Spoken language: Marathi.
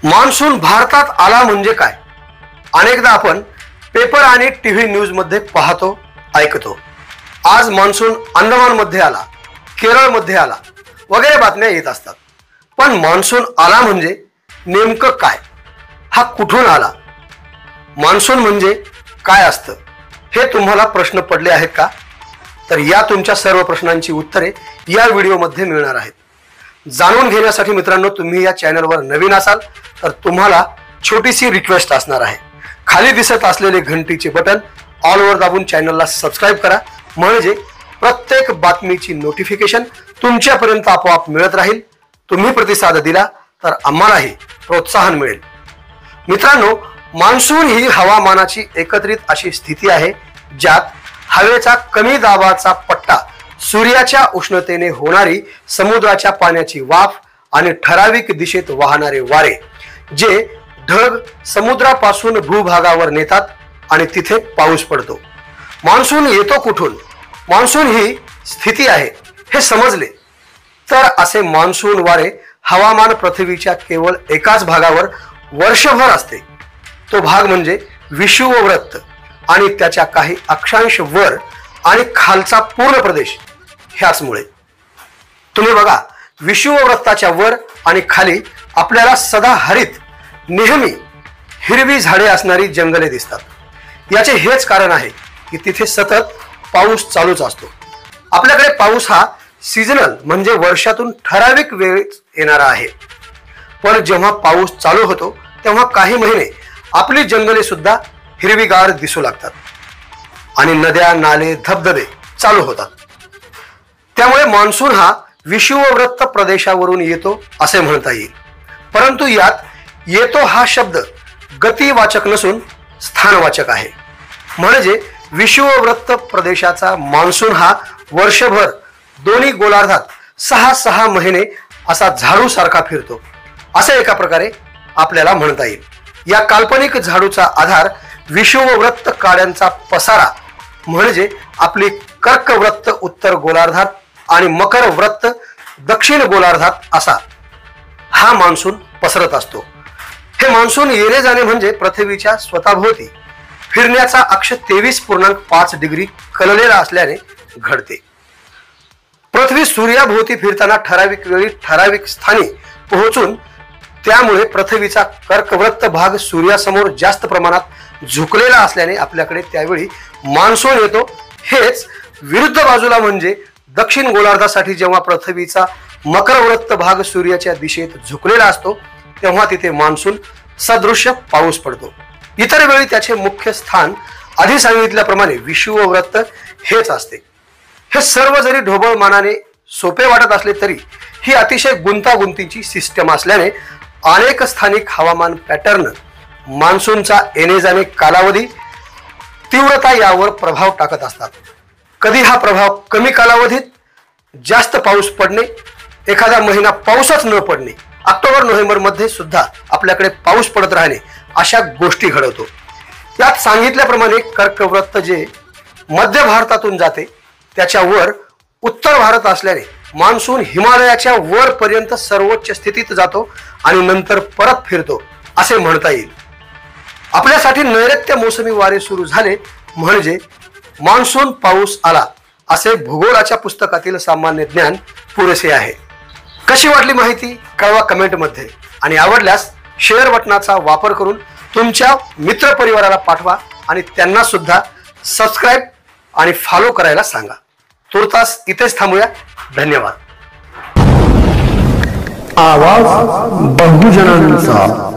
मान्सून भारतात आला म्हणजे काय? अनेकदा आपण पेपर आणि टीव्ही न्यूज मध्ये पाहतो, ऐकतो. आज मान्सून अंदमान मध्ये आला, केरळ मध्ये आला वगैरे बातम्या येत असतात. पण मान्सून आला म्हणजे नेमकं काय? हा कुठून आला? मान्सून म्हणजे काय असतं हे तुम्हाला प्रश्न पडले आहेत का? तर या तुमच्या सर्व प्रश्नांची उत्तरे या व्हिडिओमध्ये मिळणार आहेत. जाणून घेण्यासाठी मित्रांनो, तुम्ही या चॅनलवर नवीन असाल तर तुम्हाला छोटीशी रिक्वेस्ट असणार आहे. खाली दिसत असलेले घंटीचे बटन ऑल वर दाबून चॅनलला सबस्क्राइब करा, म्हणजे प्रत्येक बातमीची नोटिफिकेशन तुमच्यापर्यंत आपोआप मिळत राहील. तुम्ही प्रतिसाद दिला तर आम्हालाही प्रोत्साहन मिळेल. मित्रांनो, मान्सून ही हवामानाची एकत्रित अशी स्थिती आहे ज्यात हवेचा कमी दाबाचा पट्टा, सूर्याच्या उष्णतेने होणारी समुद्राच्या पाण्याची वाफ आणि ठराविक दिशेत वाहणारे वारे जे ढग समुद्रापासून भूभागावर नेतात आणि तिथे पाऊस पडतो. मान्सून येतो कुठून? मान्सून ही स्थिती आहे हे समजले तर असे मान्सून वारे हवामान पृथ्वीच्या केवळ एकाच भागावर वर्षभर असते. तो भाग म्हणजे विषुववृत्त आणि त्याच्या काही अक्षांश वर आणि खालचा पूर्ण प्रदेश. ह्याचमुळे तुम्ही बघा, विषुववृत्ताच्या वर आणि खाली आपल्याला सदा हरित, नेहमी हिरवी झाडे असणारी जंगले दिसतात. याचे हेच कारण आहे की तिथे सतत पाऊस चालूच असतो. आपल्याकडे पाऊस हा सीझनल म्हणजे वर्षातून ठराविक वेळेत येणारा आहे. पण जेव्हा पाऊस चालू होतो तेव्हा काही महिने आपली जंगले सुद्धा हिरवीगार दिसू लागतात आणि नद्या, नाले, धबधबे चालू होतात. त्यामुळे मान्सून हा विषुववृत्त प्रदेशावरून येतो असे म्हणता येईल. परंतु यात येतो हा शब्द गतिवाचक नसून स्थानवाचक आहे. म्हणजे विषुववृत्त प्रदेशाचा मान्सून हा वर्षभर दोन्ही गोलार्धात 6 महिने असा झाडू सारखा फिरतो, असे एका प्रकारे आपल्याला म्हणता येईल. या काल्पनिक झाडूचा आधार विषुववृत्त काड्यांचा पसारा म्हणजे आपली कर्कवृत्त उत्तर गोलार्धात आणि मकर वृत्त दक्षिण गोलार्धात असा हा मान्सून पसरत असतो. हे मान्सून येणे जाणे म्हणजे पृथ्वीच्या स्वतःभोवती फिरण्याचा अक्ष 23.5 डिग्री कललेला असल्याने घडते. पृथ्वी सूर्याभोवती फिरताना ठराविक वेळी ठराविक स्थानी पोहोचून, त्यामुळे पृथ्वीचा कर्कवृत्त भाग सूर्यासमोर जास्त प्रमाणात झुकलेला असल्याने आपल्याकडे त्यावेळी मान्सून येतो. हेच विरुद्ध बाजूला म्हणजे दक्षिण गोलार्धासाठी जेव्हा पृथ्वीचा मकरवृत्त भाग सूर्याच्या दिशेत झुकलेला असतो तेव्हा तिथे मान्सून सदृश्य पाऊस पडतो. इतर वेळी त्याचे मुख्य स्थान आधी सांगितल्याप्रमाणे विषुववृत्त हेच असते. हे सर्व जरी ढोबळ मानाने सोपे वाटत असले तरी ही अतिशय गुंतागुंतीची सिस्टम असल्याने अनेक स्थानिक हवामान पॅटर्न, मान्सूनचा येणे जाणे कालावधी, तीव्रता यावर प्रभाव टाकत असतात. कधी हा प्रभाव कमी कालावधीत जास्त पाऊस पडणे, एखादा महिना पाऊसच न पडणे, ऑक्टोबर नोव्हेंबर मध्ये सुद्धा आपल्याकडे पाऊस पडत राहणे, अशा गोष्टी घडवतो. यात सांगितल्याप्रमाणे कर्कवृत्त जे मध्य भारतातून जाते त्याच्या वर उत्तर भारत असल्याने मान्सून हिमालयाच्या वर पर्यंत सर्वोच्च स्थितीत जातो आणि नंतर परत फिरतो असे म्हणता येईल. आपल्यासाठी नैऋत्य मोसमी वारे सुरू झाले म्हणजे मान्सून पाऊस आला असे भूगोलाच्या पुस्तकातील सामान्य ज्ञान पुरेसे आहे. कशी वाटली माहिती कळवा कमेंट मध्ये, आणि आवडल्यास शेअर बटनाचा वापर करून तुमच्या मित्र परिवाराला पाठवा आणि त्यांना सुद्धा सबस्क्राइब आणि फॉलो करायला सांगा. तुर्तास इथेच थांबूया. धन्यवाद. आवाज बहुजनांचा.